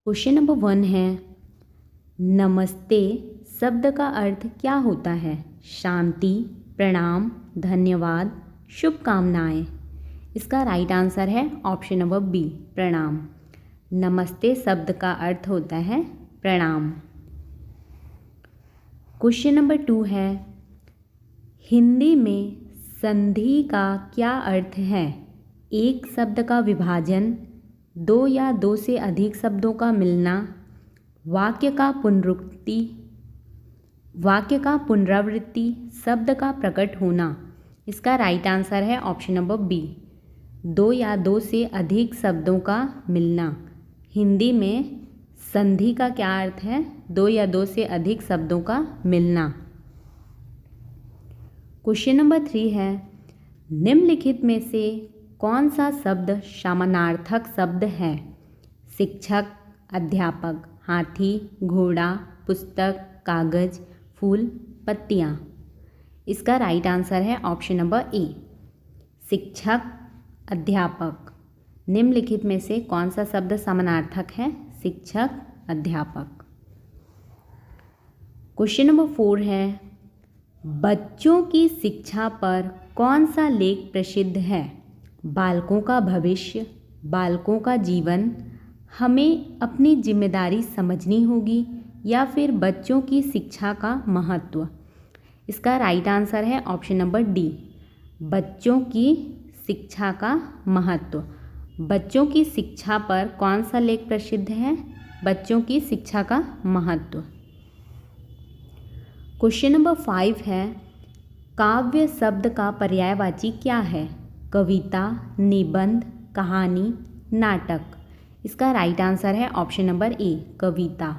Question number 1 है, नमस्ते शब्द का अर्थ क्या होता है? शांति, प्रणाम, धन्यवाद, शुभकामनाएं। इसका राइट आंसर है ऑप्शन नंबर बी, प्रणाम। नमस्ते शब्द का अर्थ होता है प्रणाम। क्वेश्चन नंबर 2 है, हिंदी में संधि का क्या अर्थ है? एक शब्द का विभाजन, दो या दो से अधिक शब्दों का मिलना, वाक्य का पुनरावृत्ति, शब्द का प्रकट होना। इसका राइट आंसर है ऑप्शन नंबर बी, दो या दो से अधिक शब्दों का मिलना। हिंदी में संधि का क्या अर्थ है? दो या दो से अधिक शब्दों का मिलना। क्वेश्चन नंबर 3 है, निम्नलिखित में से कौन सा शब्द समानार्थक शब्द है? शिक्षक, अध्यापक, हाथी, घोड़ा, पुस्तक, कागज, फूल, पत्तियाँ। इसका राइट आंसर है ऑप्शन नंबर ए, शिक्षक, अध्यापक। निम्नलिखित में से कौन सा शब्द समानार्थक है? शिक्षक, अध्यापक। क्वेश्चन नंबर 4 है, बच्चों की शिक्षा पर कौन सा लेख प्रसिद्ध है? बालकों का भविष्य, बालकों का जीवन, हमें अपनी जिम्मेदारी समझनी होगी, या फिर बच्चों की शिक्षा का महत्व। इसका राइट आंसर है ऑप्शन नंबर डी, बच्चों की शिक्षा का महत्व। बच्चों की शिक्षा पर कौन सा लेख प्रसिद्ध है? बच्चों की शिक्षा का महत्व। क्वेश्चन नंबर 5 है, काव्य शब्द का पर्यायवाची क्या है? कविता, निबंध, कहानी, नाटक। इसका राइट आंसर है ऑप्शन नंबर ए, कविता।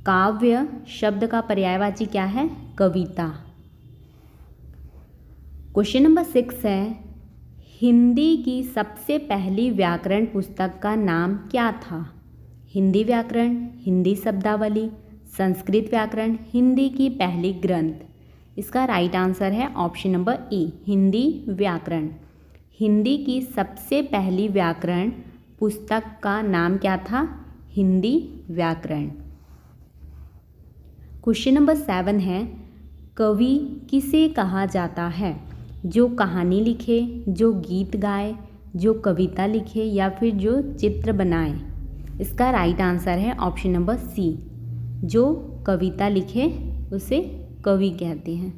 काव्य शब्द का पर्यायवाची क्या है? कविता। क्वेश्चन नंबर 6 है, हिंदी की सबसे पहली व्याकरण पुस्तक का नाम क्या था? हिंदी व्याकरण, हिंदी शब्दावली, संस्कृत व्याकरण, हिंदी की पहली ग्रंथ। इसका राइट आंसर है ऑप्शन नंबर ए, हिंदी व्याकरण। हिंदी की सबसे पहली व्याकरण पुस्तक का नाम क्या था? हिंदी व्याकरण। क्वेश्चन नंबर 7 है, कवि किसे कहा जाता है? जो कहानी लिखे, जो गीत गाए, जो कविता लिखे, या फिर जो चित्र बनाए। इसका राइट आंसर है ऑप्शन नंबर सी, जो कविता लिखे उसे कवि कहते हैं।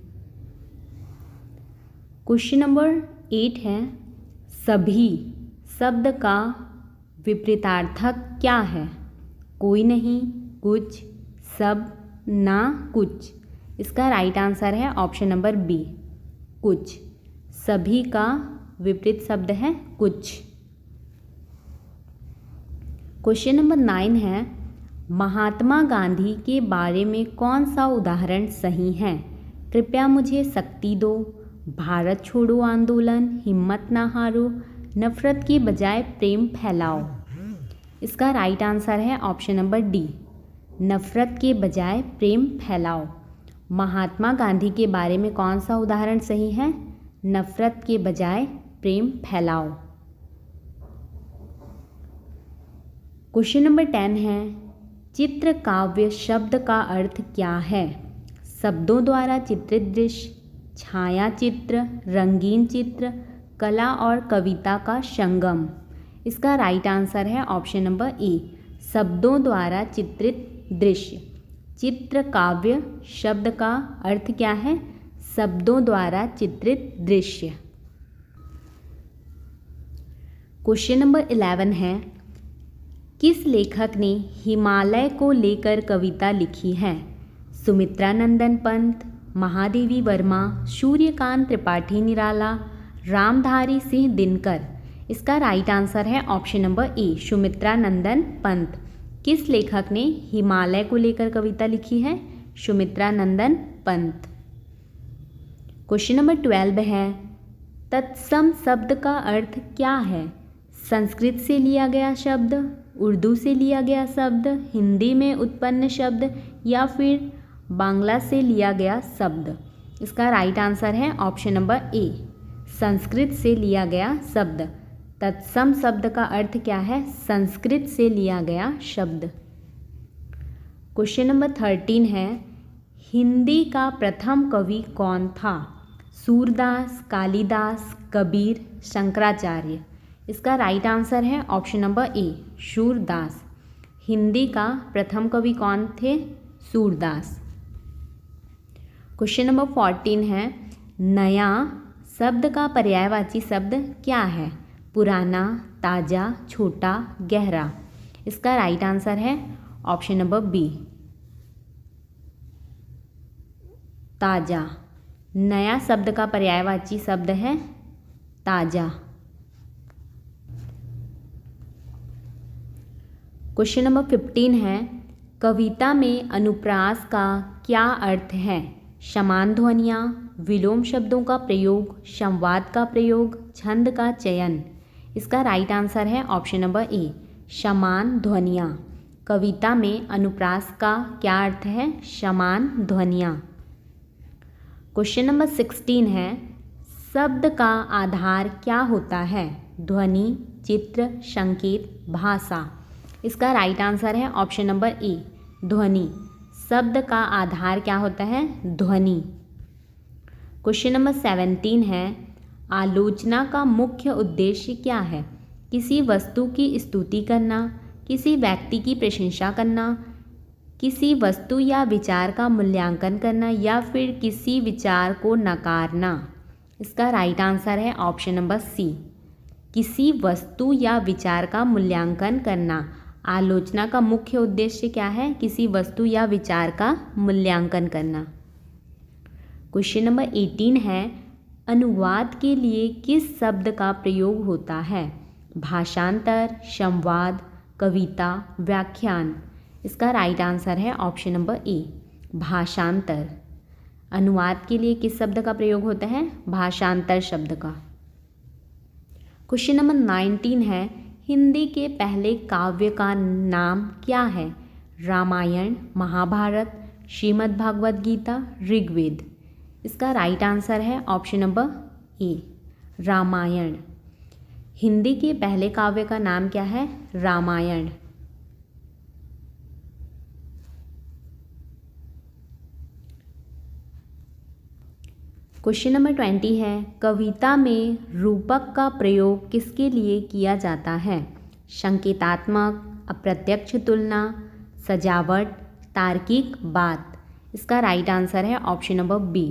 क्वेश्चन नंबर 8 है, सभी शब्द का विपरीतार्थक क्या है? कोई नहीं, कुछ, सब, ना, कुछ। इसका राइट आंसर है ऑप्शन नंबर बी, कुछ। सभी का विपरीत शब्द है कुछ। क्वेश्चन नंबर 9 है, महात्मा गांधी के बारे में कौन सा उदाहरण सही है? कृपया मुझे शक्ति दो, भारत छोड़ो आंदोलन, हिम्मत ना हारो, नफरत की बजाय प्रेम फैलाओ। इसका राइट आंसर है ऑप्शन नंबर डी, नफरत के बजाय प्रेम फैलाओ। महात्मा गांधी के बारे में कौन सा उदाहरण सही है? नफरत के बजाय प्रेम फैलाओ। क्वेश्चन नंबर 10 है, चित्र काव्य शब्द का अर्थ क्या है? शब्दों द्वारा चित्रित दृश्य, छाया चित्र, रंगीन चित्र, कला और कविता का संगम। इसका राइट आंसर है ऑप्शन नंबर ए, शब्दों द्वारा चित्रित दृश्य। चित्र काव्य शब्द का अर्थ क्या है? शब्दों द्वारा चित्रित दृश्य। क्वेश्चन नंबर 11 है, किस लेखक ने हिमालय को लेकर कविता लिखी है? सुमित्रा नंदन पंत, महादेवी वर्मा, सूर्यकांत त्रिपाठी निराला, रामधारी सिंह दिनकर। इसका राइट आंसर है ऑप्शन नंबर ए, सुमित्रा नंदन पंत। किस लेखक ने हिमालय को लेकर कविता लिखी है? सुमित्रा नंदन पंत। क्वेश्चन नंबर 12 है, तत्सम शब्द का अर्थ क्या है? संस्कृत से लिया गया शब्द, उर्दू से लिया गया शब्द, हिंदी में उत्पन्न शब्द, या फिर बांग्ला से लिया गया शब्द। इसका राइट आंसर है ऑप्शन नंबर ए, संस्कृत से लिया गया शब्द। तत्सम शब्द का अर्थ क्या है? संस्कृत से लिया गया शब्द। क्वेश्चन नंबर 13 है, हिंदी का प्रथम कवि कौन था? सूरदास, कालिदास, कबीर, शंकराचार्य। इसका राइट आंसर है ऑप्शन नंबर ए, सूरदास। हिंदी का प्रथम कवि कौन थे? सूरदास। क्वेश्चन नंबर 14 है, नया शब्द का पर्यायवाची शब्द क्या है? पुराना, ताज़ा, छोटा, गहरा। इसका राइट आंसर है ऑप्शन नंबर बी, ताज़ा। नया शब्द का पर्यायवाची शब्द है ताज़ा। क्वेश्चन नंबर 15 है, कविता में अनुप्रास का क्या अर्थ है? समान ध्वनियाँ, विलोम शब्दों का प्रयोग, संवाद का प्रयोग, छंद का चयन। इसका राइट आंसर है ऑप्शन नंबर ए, समान ध्वनियाँ। कविता में अनुप्रास का क्या अर्थ है? समान ध्वनियाँ। क्वेश्चन नंबर 16 है, शब्द का आधार क्या होता है? ध्वनि, चित्र, संकेत, भाषा। इसका राइट आंसर है ऑप्शन नंबर ए, ध्वनि। शब्द का आधार क्या होता है? ध्वनि। क्वेश्चन नंबर 17 है, आलोचना का मुख्य उद्देश्य क्या है? किसी वस्तु की स्तुति करना, किसी व्यक्ति की प्रशंसा करना, किसी वस्तु या विचार का मूल्यांकन करना, या फिर किसी विचार को नकारना। इसका राइट आंसर है ऑप्शन नंबर सी, किसी वस्तु या विचार का मूल्यांकन करना। आलोचना का मुख्य उद्देश्य क्या है? किसी वस्तु या विचार का मूल्यांकन करना। क्वेश्चन नंबर 18 है, अनुवाद के लिए किस शब्द का प्रयोग होता है? भाषांतर, संवाद, कविता, व्याख्यान। इसका राइट आंसर है ऑप्शन नंबर ए, भाषांतर। अनुवाद के लिए किस शब्द का प्रयोग होता है? भाषांतर शब्द का। क्वेश्चन नंबर 19 है, हिंदी के पहले काव्य का नाम क्या है? रामायण, महाभारत, श्रीमद् भागवत गीता, ऋग्वेद। इसका राइट आंसर है option number A, Ramayan. Hindi के पहले काव्य का नाम क्या है? रामायण। क्वेश्चन नंबर 20 है, कविता में रूपक का प्रयोग किसके लिए किया जाता है? संकेतात्मक, अप्रत्यक्ष तुलना, सजावट, तार्किक बात। इसका राइट आंसर है ऑप्शन नंबर बी,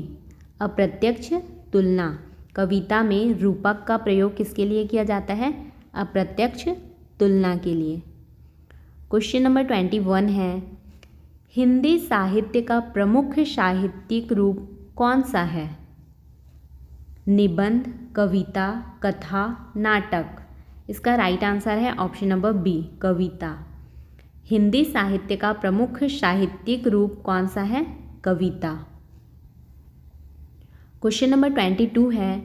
अप्रत्यक्ष तुलना। कविता में रूपक का प्रयोग किसके लिए किया जाता है? अप्रत्यक्ष तुलना के लिए। क्वेश्चन नंबर 21 है, हिंदी साहित्य का प्रमुख साहित्यिक रूप कौन सा है? निबंध, कविता, कथा, नाटक। इसका राइट आंसर है ऑप्शन नंबर बी, कविता। हिंदी साहित्य का प्रमुख साहित्यिक रूप कौन सा है? कविता। क्वेश्चन नंबर 22 है,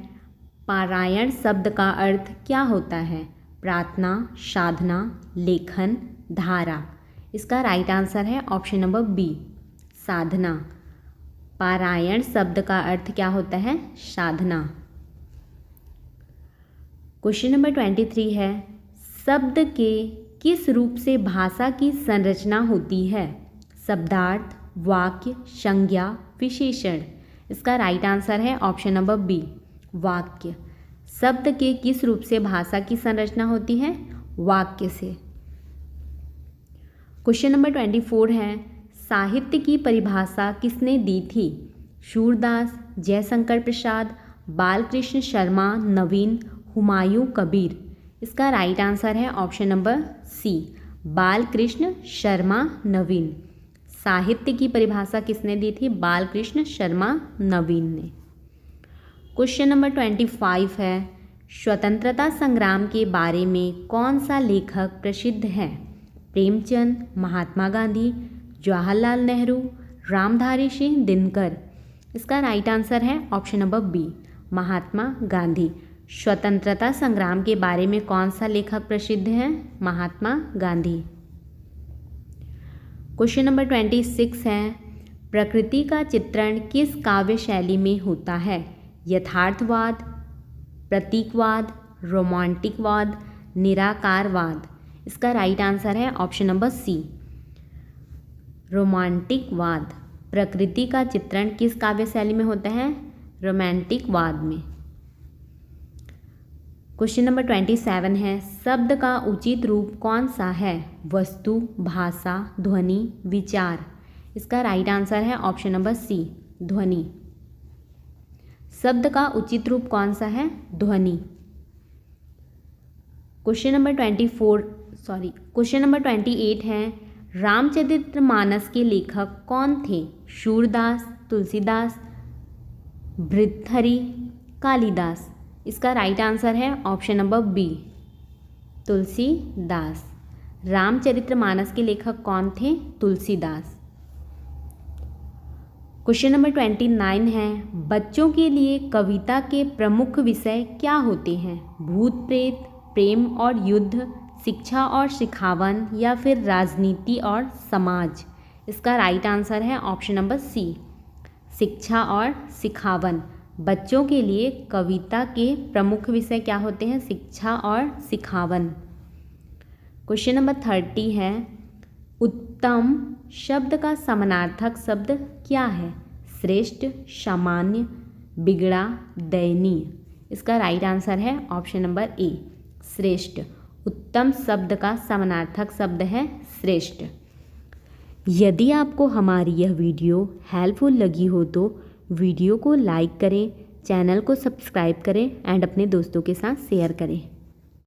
पारायण शब्द का अर्थ क्या होता है? प्रार्थना, साधना, लेखन, धारा। इसका राइट आंसर है ऑप्शन नंबर बी, साधना। पारायण शब्द का अर्थ क्या होता है? साधना। क्वेश्चन नंबर 23 है, शब्द के किस रूप से भाषा की संरचना होती है? शब्दार्थ, वाक्य, संज्ञा, विशेषण। इसका राइट आंसर है ऑप्शन नंबर बी, वाक्य। शब्द के किस रूप से भाषा की संरचना होती है? वाक्य से। क्वेश्चन नंबर 24 है, साहित्य की परिभाषा किसने दी थी? सूरदास, जयशंकर प्रसाद, बालकृष्ण शर्मा, नवीन, हुमायूं कबीर। इसका राइट आंसर है option number C, Balkrishna Sharma, Naveen. साहित्य की परिभाषा किसने दी थी? बालकृष्ण शर्मा, नवीन ने। क्वेश्चन नंबर 25 है, स्वतंत्रता संग्राम के बारे में कौन सा लेखक प्रसिद्ध है? प्रेमचंद, महात्मा गांधी, जवाहरलाल नेहरू, रामधारी सिंह दिनकर। इसका राइट आंसर है option number B, Mahatma Gandhi. स्वतंत्रता संग्राम के बारे में कौन सा लेखक प्रसिद्ध है? महात्मा गांधी। क्वेश्चन नंबर 26 है, प्रकृति का चित्रण किस काव्य शैली में होता है? यथार्थवाद, प्रतीकवाद, रोमांटिकवाद, निराकारवाद। इसका राइट आंसर है ऑप्शन नंबर सी, रोमांटिकवाद। प्रकृति का चित्रण किस काव्य शैली में होता है? रोमांटिकवाद में। क्वेश्चन नंबर 27 है, शब्द का उचित रूप कौन सा है? वस्तु, भाषा, ध्वनि, विचार। इसका राइट आंसर है ऑप्शन नंबर सी, ध्वनि। शब्द का उचित रूप कौन सा है? ध्वनि। क्वेश्चन नंबर 28 है, रामचरितमानस के लेखक कौन थे? सूरदास, तुलसीदास, भर्तृहरि, कालिदास। इसका राइट आंसर है option number B, Tulsidas. Ramcharitmanas के लेखक कौन थे? तुलसीदास। क्वेश्चन नंबर 29 है, बच्चों के लिए कविता के प्रमुख विषय क्या होते हैं? भूत प्रेत, प्रेम और युद्ध, शिक्षा और सिखावन, या फिर राजनीति और समाज। इसका राइट आंसर है ऑप्शन नंबर सी, शिक्षा और सिखावन। बच्चों के लिए कविता के प्रमुख विषय क्या होते हैं? शिक्षा और सिखावन। क्वेश्चन नंबर 30 है, उत्तम शब्द का समानार्थक शब्द क्या है? श्रेष्ठ, सामान्य, बिगड़ा, दयनीय। इसका राइट आंसर है ऑप्शन नंबर ए, श्रेष्ठ। उत्तम शब्द का समानार्थक शब्द है श्रेष्ठ। यदि आपको हमारी यह वीडियो हेल्पफुल लगी हो तो वीडियो को लाइक करें, चैनल को सब्सक्राइब करें एंड अपने दोस्तों के साथ शेयर करें।